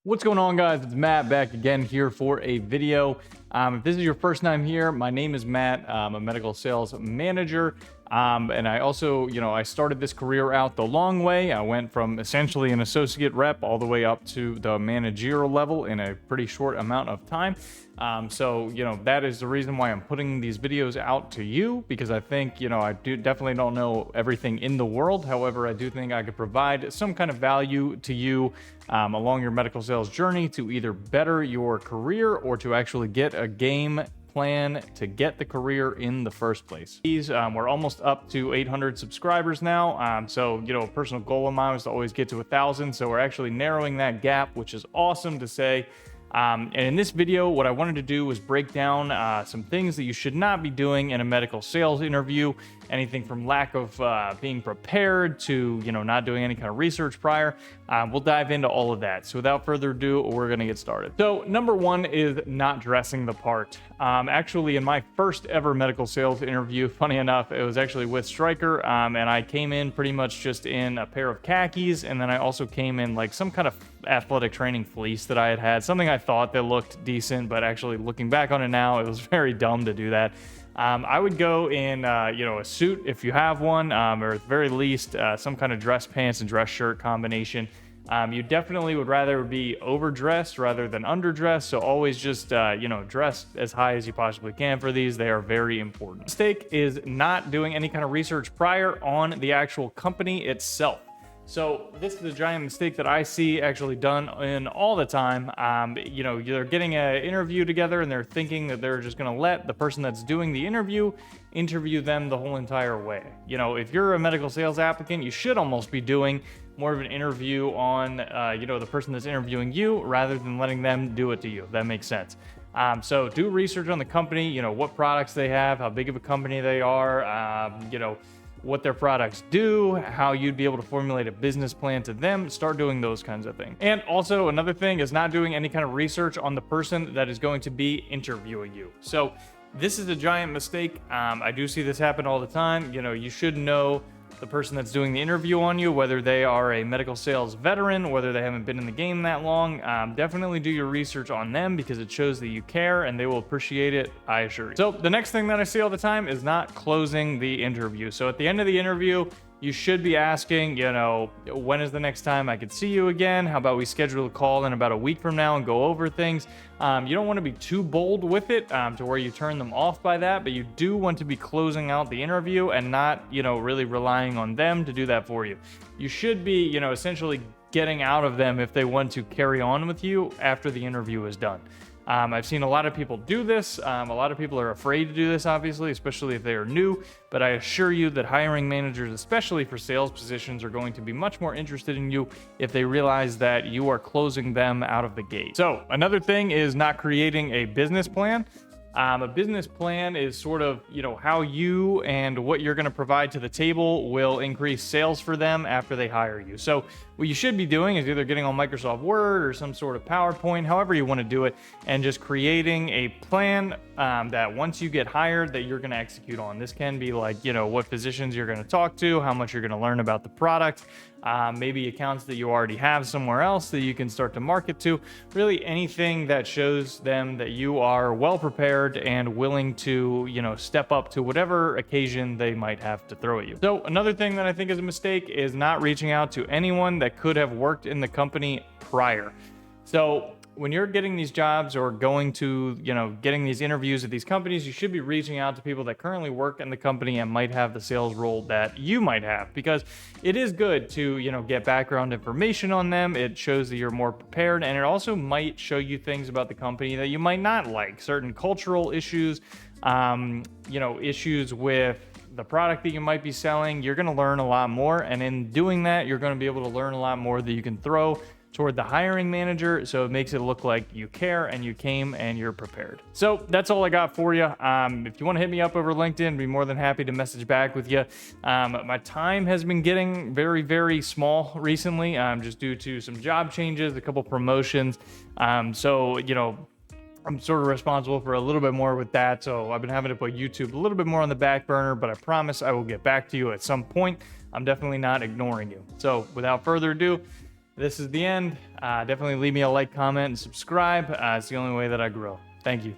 What's going on, guys? It's Matt back again here for a video. If this is your first time here, my name is Matt. I'm a medical sales manager. And I also, I started this career out the long way. I went from essentially an associate rep all the way up to the managerial level in a pretty short amount of time. So that is the reason why I'm putting these videos out to you, because I think, I definitely don't know everything in the world. However, I do think I could provide some kind of value to you along your medical sales journey to either better your career or to actually get a game plan to get the career in the first place. We're almost up to 800 subscribers now. So a personal goal of mine was to always get to 1,000. So we're actually narrowing that gap, which is awesome to say. And in this video, what I wanted to do was break down some things that you should not be doing in a medical sales interview. Anything from lack of being prepared to, not doing any kind of research prior. We'll dive into all of that. So without further ado, we're going to get started. So number one is not dressing the part. Actually, in my first ever medical sales interview, funny enough, it was actually with Stryker. And I came in pretty much just in a pair of khakis. And then I also came in like some kind of athletic training fleece that I had, something I thought that looked decent, but actually looking back on it now, it was very dumb to do that. I would go in, a suit if you have one, or at the very least, some kind of dress pants and dress shirt combination. You definitely would rather be overdressed rather than underdressed. So always just, dress as high as you possibly can for these. They are very important. Mistake is not doing any kind of research prior on the actual company itself. So this is a giant mistake that I see actually done in all the time. They're getting an interview together and they're thinking that they're just going to let the person that's doing the interview them the whole entire way. If you're a medical sales applicant, you should almost be doing more of an interview on, the person that's interviewing you rather than letting them do it to you. That makes sense. So do research on the company, what products they have, how big of a company they are, what their products do, how you'd be able to formulate a business plan to them. Start doing those kinds of things. And also another thing is not doing any kind of research on the person that is going to be interviewing you. So this is a giant mistake. I do see this happen all the time. You should know the person that's doing the interview on you, whether they are a medical sales veteran, whether they haven't been in the game that long. Definitely do your research on them because it shows that you care and they will appreciate it, I assure you. So the next thing that I see all the time is not closing the interview. So at the end of the interview, you should be asking, when is the next time I could see you again? How about we schedule a call in about a week from now and go over things? You don't want to be too bold with it to where you turn them off by that, but you do want to be closing out the interview and not, really relying on them to do that for you. You should be, essentially getting out of them if they want to carry on with you after the interview is done. I've seen a lot of people do this. A lot of people are afraid to do this, obviously, especially if they are new. But I assure you that hiring managers, especially for sales positions, are going to be much more interested in you if they realize that you are closing them out of the gate. So another thing is not creating a business plan. A business plan is sort of, how you and what you're going to provide to the table will increase sales for them after they hire you. So what you should be doing is either getting on Microsoft Word or some sort of PowerPoint, however you want to do it, and just creating a plan that once you get hired that you're going to execute on. This can be like, what physicians you're going to talk to, how much you're going to learn about the product, maybe accounts that you already have somewhere else that you can start to market to. Really anything that shows them that you are well prepared and willing to, step up to whatever occasion they might have to throw at you. So another thing that I think is a mistake is not reaching out to anyone that could have worked in the company prior. So when you're getting these jobs or going to, getting these interviews at these companies, you should be reaching out to people that currently work in the company and might have the sales role that you might have, because it is good to, get background information on them. It shows that you're more prepared, and it also might show you things about the company that you might not like, certain cultural issues, issues with the product that you might be selling. You're going to learn a lot more, and in doing that, you're going to be able to learn a lot more that you can throw toward the hiring manager, so it makes it look like you care and you came and you're prepared. So that's all I got for you. If you want to hit me up over LinkedIn, I'd be more than happy to message back with you. My time has been getting very, very small recently, just due to some job changes, a couple promotions. I'm sort of responsible for a little bit more with that, so I've been having to put YouTube a little bit more on the back burner, but I promise I will get back to you at some point. I'm definitely not ignoring you. So without further ado, this is the end. Definitely leave me a like, comment, and subscribe. It's the only way that I grow. Thank you.